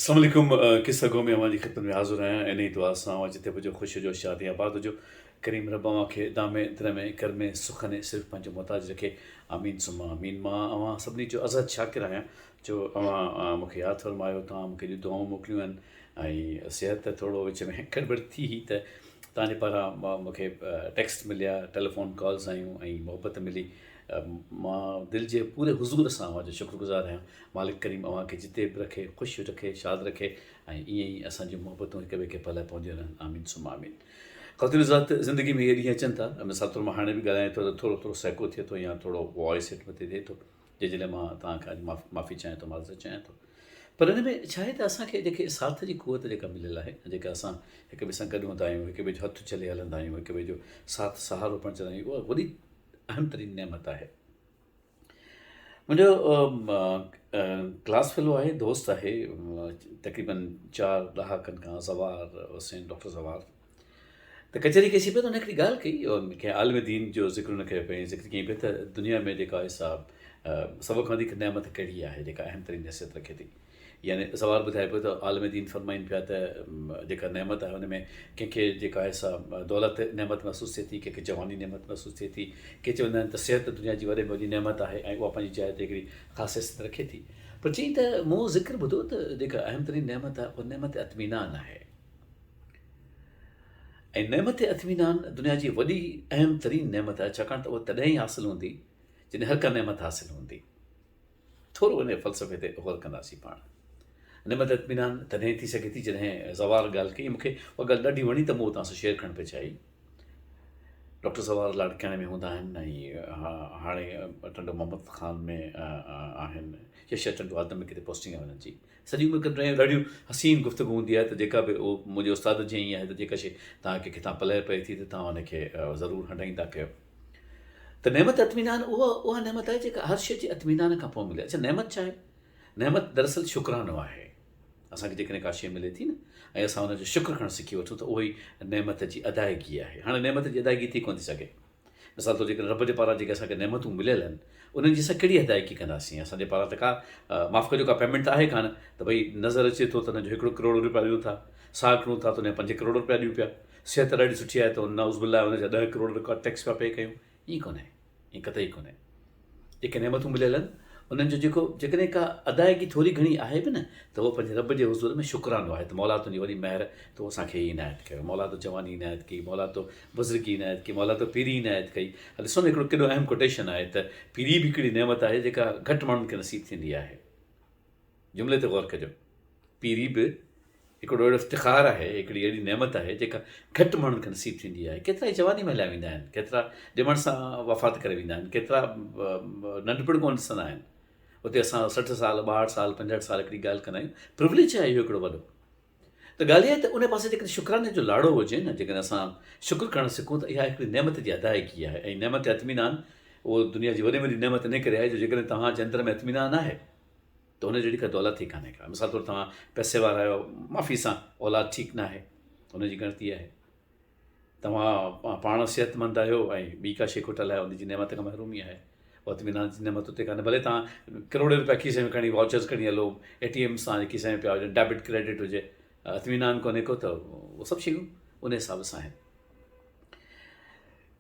अस्सलाम वालेकुम किस्सा गो में हमारी खिदमत में हाज़िर हैं इन्हीं दुआ सां जिते बि ख़ुशि जो शादी आबाद जो करीम रब खे दामे दिन में कर में सुखने सिर्फ़ पंहिंजो मोहताज रखे आमीन सुमा आमीन मां अवां सभिनी जो अज़द शाकिर आहियां जो अवां मूंखे यादि फ़रमायो तव्हां मूंखे जो दुआऊं मोकिलियूं आहिनि ऐं सिहत थोरो विच में गड़बड़ थी हुई त तव्हांजे पारां मूंखे टेक्स्ट मिलिया टेलीफोन कॉल्स आयूं ऐं मोहबत मिली मां दिलि जे पूरे हुज़ूर सां अवांजो शुक्रगुज़ार आहियां मालिक करीम अवांखे जिते बि रखे ख़ुशि रखे शाद रखे ऐं ईअं ई असांजी मोहबतूं हिक ॿिए खे पल पवंदियूं रहनि आमीन सुमा आमीन ख़ातिर ज़ात ज़िंदगी में इहे ॾींहं अचनि था मिसाल तौरु मां हाणे बि ॻाल्हायां थो त थोरो थोरो सहिको थिए थो या थोरो वॉइस हेठि मथे थिए थो जंहिं मां तव्हांखां अॼु माफ़ी चाहियां थो माज़रत चाहियां थो पर हिन में छा आहे त असांखे जेके साथ जी क़ुवत जेका मिलियल आहे जेका असां हिक ॿिए सां गॾु हूंदा आहियूं हिक ॿिए जो हथु चले हलंदा आहियूं हिक ॿिए जो साथ सहारो पिणु चवंदा आहियूं उहा वॾी अहम तरीन नेमत आहे मुंहिंजो क्लास फेलो आहे दोस्त आहे तक़रीबन 4 ॾहाकनि खां ज़वार हुसैन डॉक्टर ज़वार त कचहरी कईसीं पियो त हुन हिकिड़ी ॻाल्हि कई और मूंखे आलिम दीन जो ज़िक्र न कयो पियो ज़िक्र कई पियो त दुनिया में जेका आहे सा सभ खां वधीक नेमत कहिड़ी आहे जेका अहम तरीन हैसियत रखे थी यानी ज़वार ॿुधाए पियो त आलिम दीन फ़रमाइनि पिया त जेका नेमत आहे हुन में कंहिंखे जेका आहे सा दौलत नेमत महसूसु थिए थी कंहिंखे जवानी नेमत महसूसु थिए थी के चवंदा आहिनि त सिहत दुनिया जी वॾे में वॾी नेमत आहे ऐं उहा पंहिंजी जाइ ते हिकिड़ी ख़ासि हैसियत रखे थी पर चई त मूं ज़िक्र ॿुधो त जेका अहम तरीन नेमत आहे उहा नेमत इत्मीनान आहे ऐं नेमत इत्मीनान दुनिया जी वॾी अहम तरीन नेमत आहे छाकाणि त उहा तॾहिं ई हासिलु हूंदी जॾहिं हर का नेमत हासिलु हूंदी थोरो हिन फ़लसफ़े ते गौर कंदासीं पाण नेमत इत्मीनान तॾहिं थी सघे थी जॾहिं ज़वार ॻाल्हि कई मूंखे उहा ॻाल्हि ॾाढी वणी त मूं तव्हां सां शेयर करणु पई चाहिई डॉक्टर ज़वार लाड़काणे में हूंदा आहिनि ऐं हाणे टंडो मोहम्मद ख़ान में आहिनि यशा टंडो आदम में किथे पोस्टिंग आहे हुननि जी सॼी उमिरि ॾाढियूं हसीन गुफ़्तगू हूंदी आहे त जेका बि उहो मुंहिंजे उस्ताद जीअं ई आहे त जेका शइ तव्हांखे किथां पले पए थी त तव्हां हुनखे ज़रूरु हंडाईंदा कयो त नेमत इत्मीनान उहा नेमत आहे जेका हर शइ जे इत्मीनान खां पोइ मिले अच्छा नेमत छा आहे नेमत दरअसल शुकरानो आहे असांखे जेकॾहिं का शइ मिले थी न ऐं असां हुनजो शुक्र करणु सिखी वठूं त उहो ई नेमत जी अदायगी आहे हाणे नेमत जी अदायगी थी कोन थी सघे मिसाल तौरु जेकॾहिं रब जे पारां जेके असांखे नेमतूं मिलियल आहिनि उन्हनि जी असां कहिड़ी अदायगी कंदासीं असांजे पारां त का माफ़ु कजो का पेमेंट त आहे कान त भई नज़र अचे थो त हुनजो 1 करोड़ रुपया ॾियूं था साल करूं था त हुन 5 करोड़ रुपया ॾियूं पिया सिहत ॾाढी सुठी आहे त नाउज़बिल्ला हुनजा 10 करोड़ रुपया टैक्स पिया पे कयूं ईअं कोन्हे ईअं कतई कोन्हे जेके नेमतूं मिलियल आहिनि उन्हनि जो जेको जेकॾहिं का अदायगी थोरी घणी आहे बि न त उहो पंहिंजे रब जे हुज़ूर में शुकरानो आहे त मौला तुंहिंजी वॾी महिर त उहो असांखे इनायत कयो मौला तो जवानी इनायत कई मौला तो बुज़ुर्गी इनायत कई मौला तो पीरी इनायत कई हल ॾिसो न हिकिड़ो केॾो अहम कोटेशन आहे त पीरी बि हिकिड़ी नेमत आहे जेका घटि माण्हुनि खे नसीबु थींदी आहे जुमिले ते गौर कजो पीरी बि हिकिड़ो अहिड़ो इफ़्तिखार आहे हिकिड़ी अहिड़ी नेमत आहे जेका घटि माण्हुनि खे नसीबु थींदी आहे केतिरा ई जवानी में हलिया वेंदा आहिनि केतिरा ॼमण सां वफ़ात करे वेंदा आहिनि केतिरा नंढपण कोन ॾिसंदा आहिनि उते असां 60 साल 62 साल 65 साल हिकिड़ी ॻाल्हि कंदा आहियूं प्रिविलेज आहे इहो हिकिड़ो वॾो त ॻाल्हि इहा आहे त उन पासे जेकॾहिं शुकराने जो लाड़ो हुजे न जेकॾहिं असां शुक्र करणु सिखूं त इहा हिकिड़ी नेमत जी अदायगी आहे ऐं नेमत इत्मीनान उहो दुनिया जी वॾे में वॾी नेमत इन करे आहे जो जेकॾहिं तव्हांजे अंदर में इत्मीनान आहे त हुन जहिड़ी का दौलत ई कान्हे का मिसाल तौरु तव्हां पैसे वारा आहियो माफ़ी सां औलाद ठीकु न आहे हुनजी गणती आहे तव्हां पाण सिहतमंद आहियो ऐं ॿी का शइ खुटल आहे हुनजी नेमत खां महरूमी आहे इत्मीनान जी नेमत उते कान्हे भले तव्हां करोड़ रुपया खीसे में खणी वाउचर्स खणी हलो ATM सां खीसे में पिया हुजनि डेबिट क्रेडिट हुजे इत्मीनान कोन्हे को त उहो सभु शयूं उन हिसाब सां आहिनि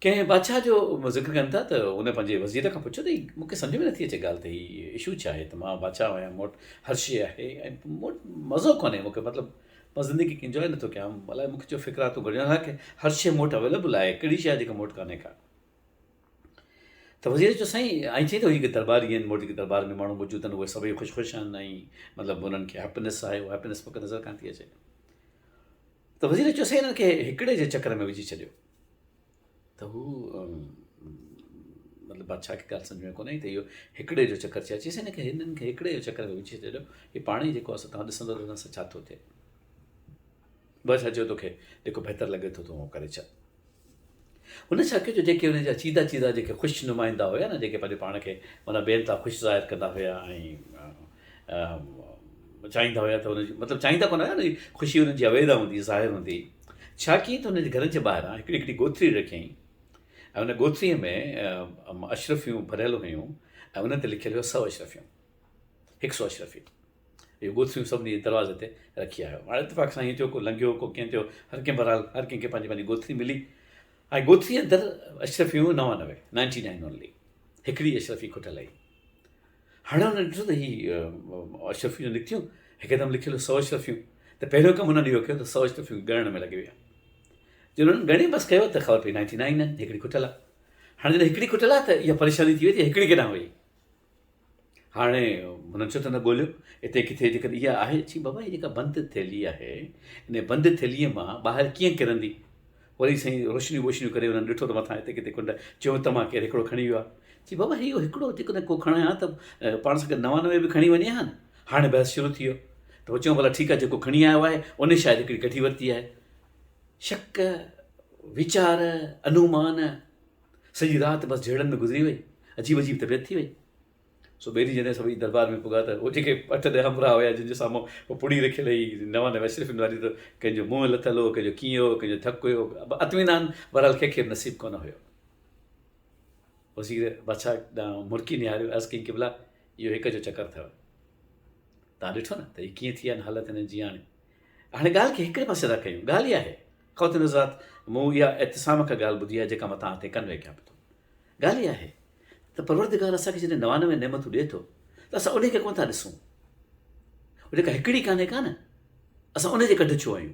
कंहिं बादशाह जो ज़िक्र कनि था त उन पंहिंजे वज़ीर खां पुछियो त मूंखे सम्झ में नथी अचे ॻाल्हि त हीअ इशू छा आहे त मां बादशाह आहियां मूं वटि हर शइ आहे ऐं मूं वटि मज़ो कोन्हे मूंखे मतिलबु मां ज़िंदगी खे इंजॉय नथो कयां अलाए मूंखे जो फ़िक्र आहे तूं घुरियां हालांकि हर शइ मूं वटि अवेलेबल आहे कहिड़ी शइ आहे जेका मूं वटि कान्हे का त वज़ीर चयो साईं ऐं चई थो हीअ दरबारी आहिनि मूं वटि दरबार में माण्हू मौजूदु आहिनि उहे सभई ख़ुशि ख़ुशि आहिनि ऐं मतिलबु उन्हनि खे हैप्पीनेस आहे उहा हैप्पीनेस मूंखे नज़र कान थी अचे त वज़ीर चयो साईं हिननि खे हिकिड़े जे चकर में विझी छॾियो त हू मतिलबु बादशाह खे ॻाल्हि सम्झ में कोन्हे त इहो हिकिड़े जो चकर चए चईसि हिननि खे हिकिड़े जो चकर में विझी छॾियो हीअ पाण ई जेको आहे तव्हां ॾिसंदो हुन सां छा थो थिए बादशाह चयो तोखे जेको बहितरु लॻे थो तूं उहो करे छॾ हुन छा कयो जो जेके हुनजा चीदा चीदा जेके ख़ुशि नुमाइंदा हुया न जेके पंहिंजे पाण खे माना ॿियनि तां ख़ुशि ज़ाहिर कंदा हुया ऐं चाहींदा हुया त हुनजी मतिलबु चाहींदा कोन हुया न ख़ुशी हुनजी अवेदा हूंदी ज़ाहिर हूंदी छा कयईं त हुनजे घर जे ॿाहिरां हिकिड़ी गोथरी रखियईं ऐं हुन गोथरीअ में अशरफियूं भरियल हुयूं ऐं हुन ते लिखियलु हुयो 100 अशरफियूं 100 अशरफियूं इहो ॻोथरियूं सभिनी दरवाज़े ते रखी आयो। हाणे इतफ़ाक़ सां ईअं थियो को लंघियो को कीअं थियो, हर कंहिं बहरहाल हर कंहिंखे पंहिंजी पंहिंजी ॻोथरी मिली। ऐं ॻोथरी अंदरि अशरफ़ियूं 99 ओनली, हिकिड़ी अशरफ़ी खुटल आई। हाणे हुन ॾिठो त हीअ अशरफ़ियूं निकितियूं, हिकदमि लिखियलु 100 अशरफ़ियूं। त पहिरियों कमु हुननि इहो कयो त 100 अशरफ़ियूं ॻणण में लॻी विया। जॾहिं हुननि ॻणी बसि कयो त ख़बर पई 99 आहिनि, हिकिड़ी खुटल आहे। हाणे जॾहिं हिकिड़ी खुटल आहे त इहा परेशानी थी वई त हिकिड़ी केॾांहुं वई। हाणे हुननि छो त न ॻोल्हियो हिते किथे, जेकॾहिं इहा आहे छी बाबा हीअ जेका बंदि थैली आहे, इन बंदि थैलीअ मां ॿाहिरि कीअं किरंदी। वरी साईं रोशनियूं वोशनियूं करे हुननि ॾिठो त मथां हिते किथे कुंड, चयो त मां केरु हिकिड़ो खणी वियो आहे। चई बाबा इहो हिकिड़ो जेकॾहिं को खणां त पाण सां गॾु 99 बि खणी वञे हा न। हाणे बहस शुरू थी वियो त पोइ चयूं भला ठीकु आहे, जेको खणी आयो आहे उन शायदि हिकिड़ी कढी वरिती आहे। शक, वीचार, अनुमान, सॼी राति बसि जहिड़नि में गुज़री वई, अजीब अजीब तबियत थी वई। सो ॿिए ॾींहुं जॾहिं सभई दरबार में पुॻा त उहे जेके 8-10 हमरा हुया जिन जे साम्हूं उहो पुड़ी रखियल हुई 99 अशरफ़ियुनि वारी, त कंहिंजो मुंहुं लथल हो, कंहिंजो कीअं हो, कंहिंजो थकु हुयो, अतमिनान बहरहाल कंहिंखे नसीबु कोन हुयो। वज़ीर बादशाह ॾांहुं मुड़की निहारियो, अर्ज़ु कई कि भला इहो हिक जो चकर अथव, तव्हां ॾिठो न त हीअ कीअं थी आहिनि हालत हिननि जी। हाणे ॻाल्हि खे हिकिड़े पासे था कयूं। ॻाल्हि इहा आहे, ख़ौतिन हज़रात, मूं इहा एतिसाम खां ॻाल्हि ॿुधी आहे जेका मां तव्हां ते कन्वे कयां पियो थो। ॻाल्हि इहा आहे त परवरदिगार असांखे जॾहिं 99 नेमतूं ॾिए थो त असां उनखे कोन था ॾिसूं। उहा जेका हिकिड़ी कान्हे का न, असां उनजे कढ छो आहियूं।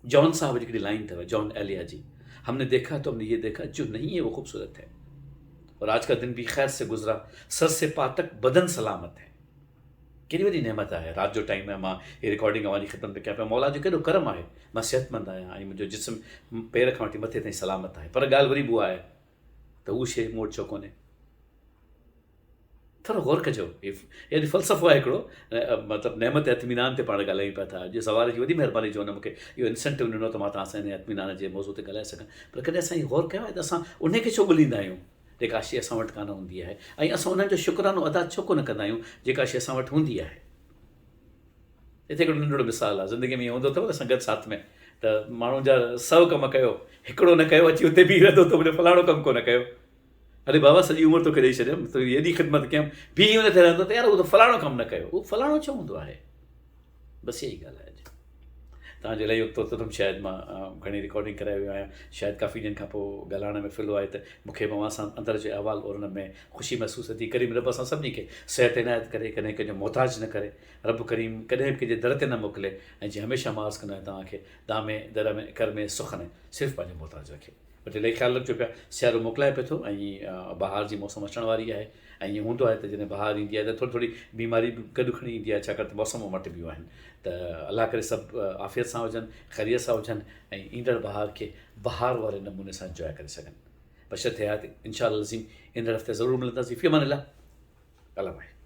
जॉन साहब जी हिकिड़ी लाइन अथव, जॉन एलिया जी, हमने देखा तो हमने ये देखा जो नहीं है वो खूबसूरत है, और आज का दिन भी खैर से गुजरा, सर से पार तक बदन सलामत है। केॾी वॾी नेमत आहे। राति जो टाइम आहे, मां हीअ रिकॉर्डिंग अवां जी ख़िदमत में कयां पियो। मौला जो केॾो करम आहे, मां सिहतमंद आहियां ऐं मुंहिंजो जिस्म पेर खां वठी मथे ताईं सलामत आहे। पर ॻाल्हि वरी बि उहा आहे त उहा शइ मूं वटि छो कोन्हे। थोरो गौर कजो, इहो फ़लसफ़ो आहे हिकिड़ो, मतिलबु नेमत इत्मीनान ते पाण ॻाल्हायूं पिया था। अॼु सवाल जी वॾी महिरबानी जो हुन मूंखे इहो इंसेंटिव ॾिनो त मां तव्हां सां इन इत्मीनान जे मौज़ूअ ते ॻाल्हाए सघां। पर कॾहिं असां इहो गौर कयो आहे त असां उनखे छो ॻोल्हींदा आहियूं जेका शइ असां वटि कान हूंदी आहे, ऐं असां उन्हनि जो शुक्रानो अदा छो कोन कंदा आहियूं जेका शइ असां वटि हूंदी आहे। हिते हिकिड़ो नंढिड़ो मिसाल आहे, ज़िंदगीअ में ईअं हूंदो अथव न संगत साथ में, त माण्हू जा 100 कम कयो, हिकिड़ो न कयो, अची हुते बीह रहंदो त मुंहिंजो फलाणो कमु कोन कयो। अरे बाबा सॼी उमिरि तोखे ॾेई छॾियमि, तो एॾी ख़िदमत कयमि, बीह हुन ते रहंदो त यार उहो त फलाणो कमु न कयो। उहो फलाणो छो हूंदो आहे? बसि इहा ई ॻाल्हि आहे। तव्हांजे लाइ इहो तोतम शायदि मां घणी रिकॉर्डिंग कराए वियो आहियां, शायदि काफ़ी ॾींहंनि खां पोइ ॻाल्हाइण में फिलो आहे त मूंखे तव्हां सां अंदर जो अहवाल और हुन में ख़ुशी महसूसु थी। करीम रब असां सभिनी खे सिहत इनायत करे, कॾहिं कंहिंजो मोहताज न करे। रब करीम कॾहिं बि कंहिंजे दर ते न मोकिले, ऐं जीअं हमेशह मां अर्ज़ु कंदो आहियां तव्हांखे, दामे दर में कर में सुख में सिर्फ़ु पंहिंजो मोहताज रखे। बट इलाही ख़्यालु रखिजो पिया, सियारो मोकिलाए पियो थो ऐं बहार जी मौसम अचण वारी आहे। ऐं ईअं हूंदो आहे त जॾहिं बहार ईंदी आहे त थोरी थोरी बीमारी बि गॾु खणी ईंदी आहे, छाकाणि त मौसम मटिबियूं आहिनि। त अलाह करे सभु आफ़ियत सां हुजनि, ख़ैरियत सां हुजनि, ऐं ईंदड़ बहार खे बहार वारे नमूने सां इंजॉय करे सघनि। बशर्ते हयात इंशा अल्लाह अज़ीम ईंदड़ हफ़्ते ज़रूरु मिलंदासीं। फ़ी अमान अल्लाह। अल्लाह भाई।